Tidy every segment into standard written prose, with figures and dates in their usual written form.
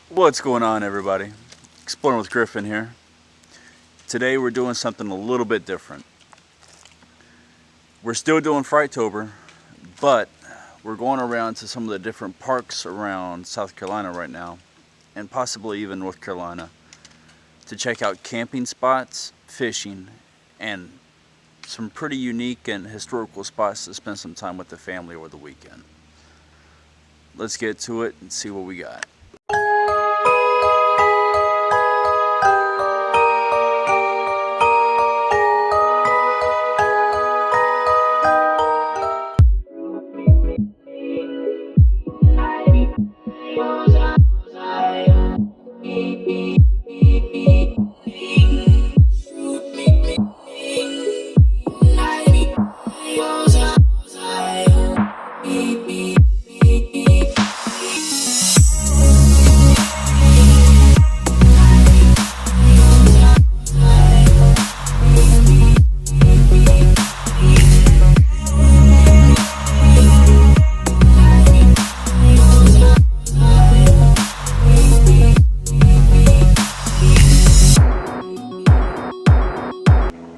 What's going on, everybody? Exploring with Griffin here. Today we're doing something a little bit different. We're still doing Frighttober, but we're going around to some of the different parks around South Carolina right now, and possibly even North Carolina, to check out camping spots, fishing, and some pretty unique and historical spots to spend some time with the family over the weekend. Let's get to it and see what we got.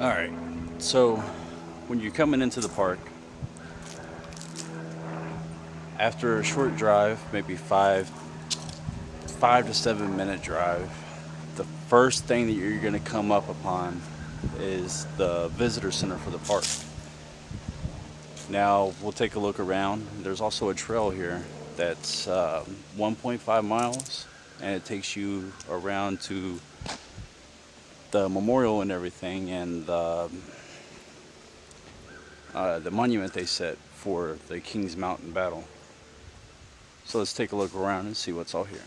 Alright, so when you're coming into the park, after a short drive, maybe 5 to 7 minute drive, the first thing that you're going to come up upon is the visitor center for the park. Now we'll take a look around. There's also a trail here that's 1.5 miles, and it takes you around to the memorial and everything, and the monument they set for the Kings Mountain battle. So let's take a look around and see what's all here.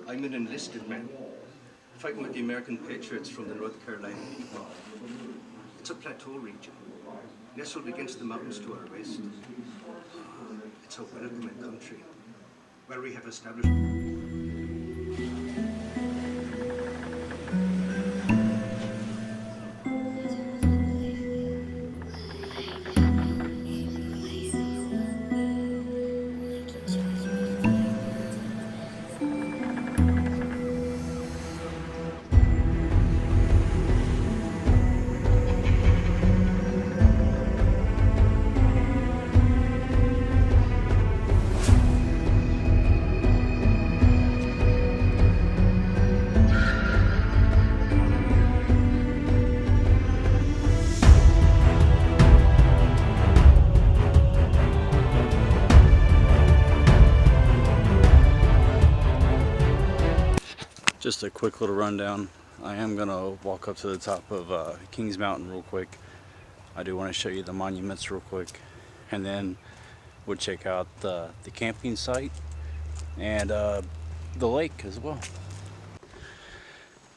I'm an enlisted man, fighting with the American Patriots from the North Carolina People. It's a plateau region, nestled against the mountains to our west. It's a welcoming country, where we have established... Just a quick little rundown. I am going to walk up to the top of Kings Mountain real quick. I do want to show you the monuments real quick, and then we'll check out the camping site and the lake as well.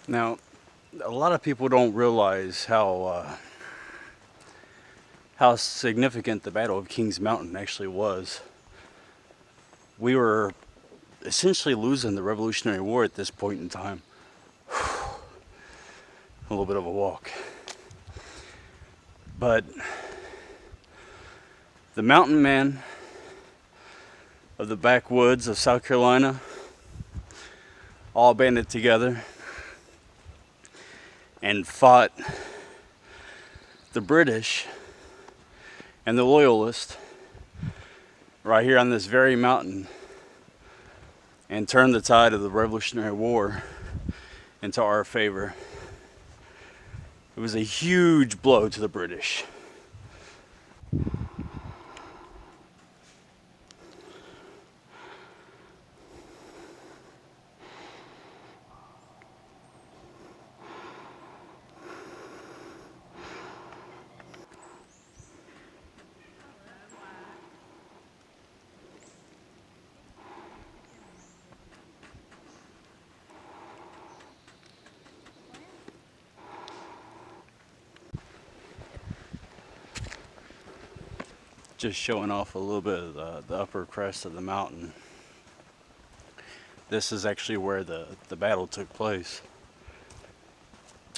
Now, a lot of people don't realize how significant the Battle of Kings Mountain actually was. We were essentially losing the Revolutionary War at this point in time. A little bit of a walk. But the mountain men of the backwoods of South Carolina all banded together and fought the British and the Loyalists right here on this very mountain, and turned the tide of the Revolutionary War into our favor. It was a huge blow to the British. Just showing off a little bit of the upper crest of the mountain. This is actually where the battle took place.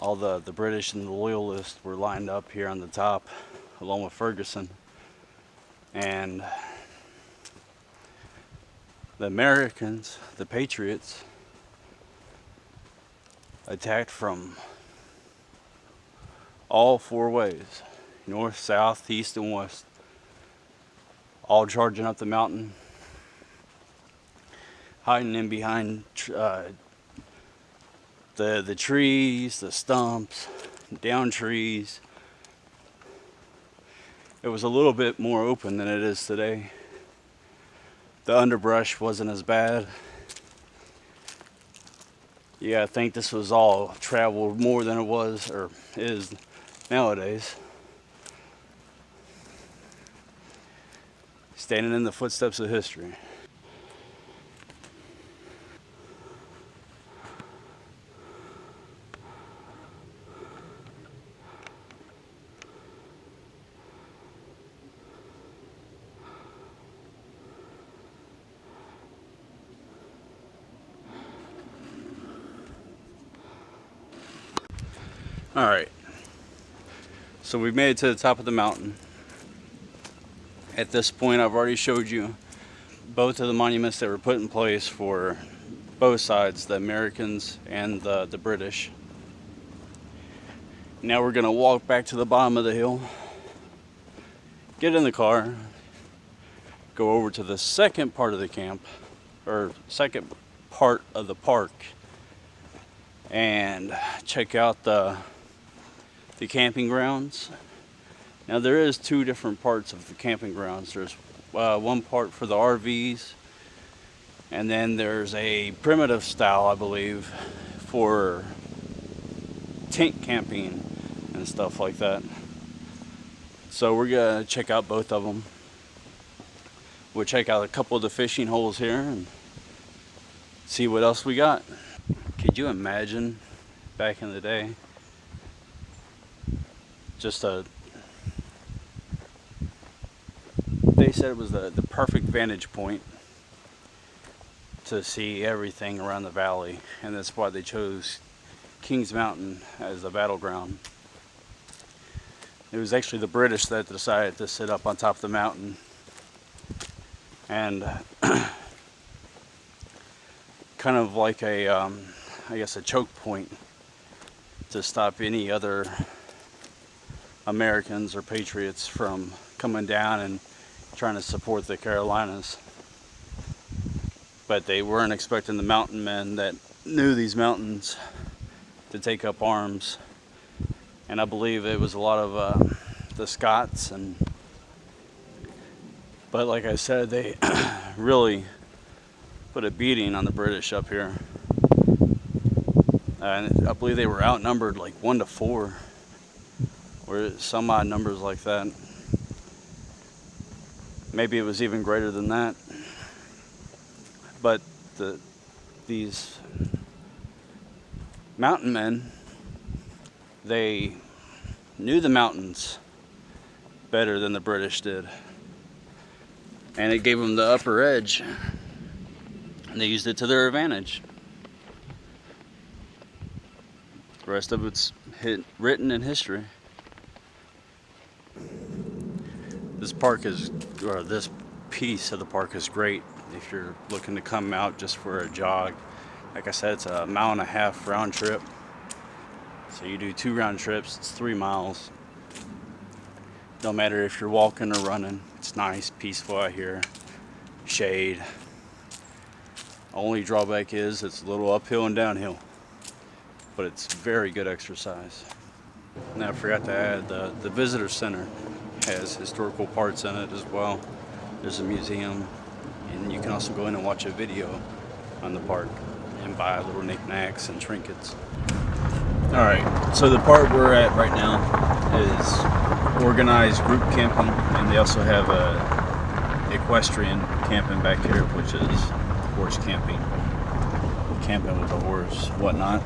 All the British and the Loyalists were lined up here on the top, along with Ferguson. And the Americans, the Patriots, attacked from all four ways: north, south, east, and west. All charging up the mountain, hiding in behind the trees, the stumps, down trees. It was a little bit more open than it is today. The underbrush wasn't as bad. Yeah, I think this was all traveled more than it was or is nowadays. Standing in the footsteps of history. All right, so we've made it to the top of the mountain. At this point, I've already showed you both of the monuments that were put in place for both sides, the Americans and the British. Now we're gonna walk back to the bottom of the hill, get in the car, go over to the second part of the camp, or second part of the park, and check out the camping grounds. Now there is two different parts of the camping grounds. There's one part for the RVs, and then there's a primitive style, I believe, for tent camping and stuff like that. So we're gonna check out both of them. We'll check out a couple of the fishing holes here and see what else we got. Could you imagine back in the day, just they said it was the perfect vantage point to see everything around the valley, and that's why they chose Kings Mountain as the battleground. It was actually the British that decided to sit up on top of the mountain and kind of like a, I guess a choke point to stop any other Americans or patriots from coming down and trying to support the Carolinas. But they weren't expecting the mountain men that knew these mountains to take up arms. And I believe it was a lot of the Scots. But like I said, they really put a beating on the British up here. And I believe they were outnumbered like 1 to 4, or some odd numbers like that. Maybe it was even greater than that. But these mountain men, they knew the mountains better than the British did. And it gave them the upper edge. And they used it to their advantage. The rest of it's written in history. This park is, or this piece of the park is great if you're looking to come out just for a jog. Like I said, it's a 1.5 mile round trip. So you do 2 round trips, it's 3 miles. No matter if you're walking or running, it's nice, peaceful out here. Shade. Only drawback is it's a little uphill and downhill, but it's very good exercise. Now I forgot to add, the visitor center has historical parts in it as well. There's a museum, and you can also go in and watch a video on the park and buy little knickknacks and trinkets. Alright, so the part we're at right now is organized group camping, and they also have a equestrian camping back here, which is horse camping. Camping with a horse, whatnot.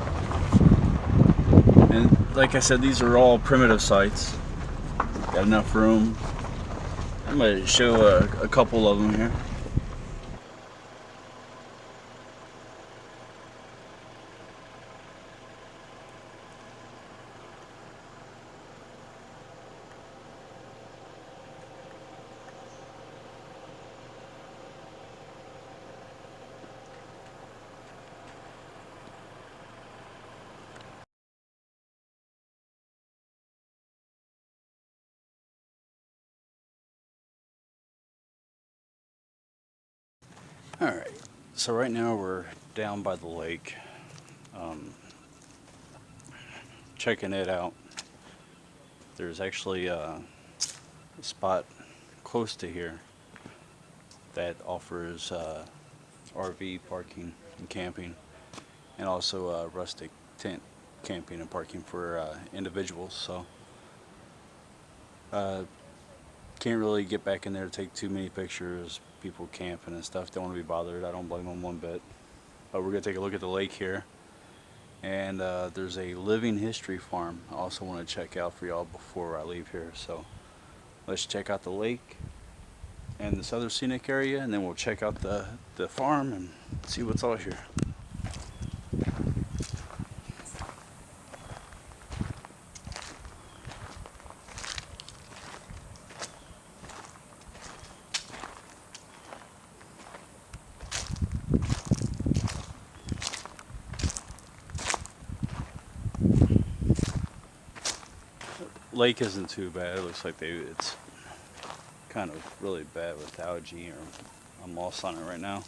And like I said, these are all primitive sites. Got enough room. I'm going to show a couple of them here. Alright, so right now we're down by the lake, checking it out. There's actually a spot close to here that offers RV parking and camping, and also rustic tent camping and parking for individuals. So can't really get back in there to take too many pictures. People camping and stuff don't want to be bothered. I don't blame them one bit. But we're gonna take a look at the lake here, and there's a living history farm I also want to check out for y'all before I leave here. So let's check out the lake and this other scenic area, and then we'll check out the farm and see what's all here. Lake isn't too bad. It looks like it's kind of really bad with algae, or I'm lost on it right now.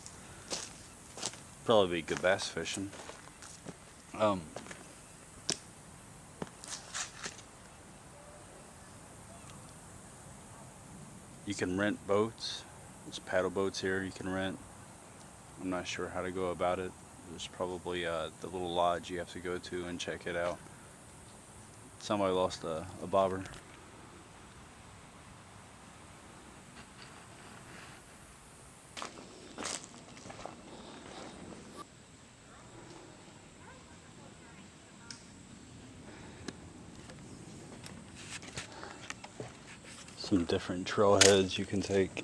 Probably be good bass fishing. You can rent boats. There's paddle boats here you can rent. I'm not sure how to go about it. There's probably the little lodge you have to go to and check it out. Somebody lost a bobber. Some different trailheads you can take.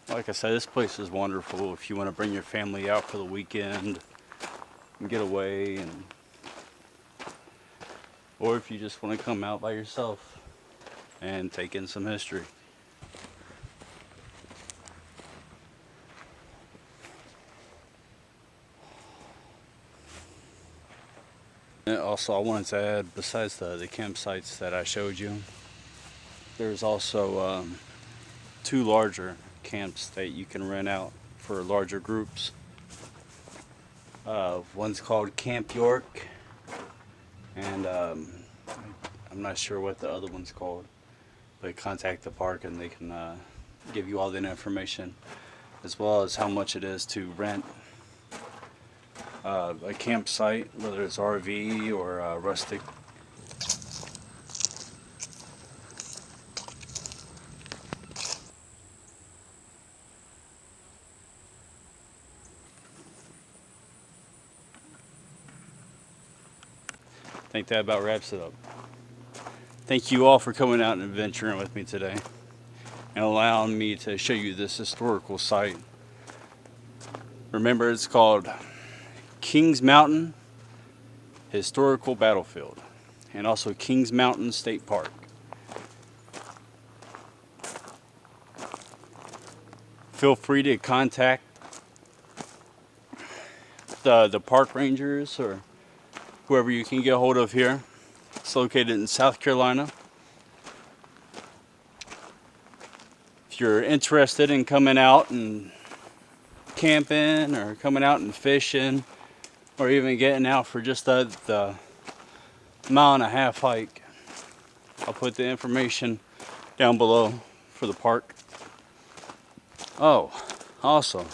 Like I said, this place is wonderful if you want to bring your family out for the weekend and get away, or if you just want to come out by yourself and take in some history. And also, I wanted to add, besides the campsites that I showed you, there's also 2 larger camps that you can rent out for larger groups. One's called Camp York, and I'm not sure what the other one's called, but contact the park and they can give you all the information, as well as how much it is to rent a campsite, whether it's RV or rustic. I think that about wraps it up. Thank you all for coming out and adventuring with me today. and allowing me to show you this historical site. Remember, it's called Kings Mountain Historical Battlefield, and also Kings Mountain State Park. Feel free to contact the park rangers or whoever you can get a hold of here. It's located in South Carolina. If you're interested in coming out and camping or coming out and fishing, or even getting out for just the mile-and-a-half hike, I'll put the information down below for the park. Oh, also,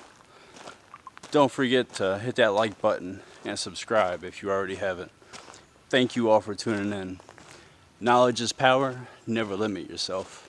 don't forget to hit that like button and subscribe if you already haven't. Thank you all for tuning in. Knowledge is power. Never limit yourself.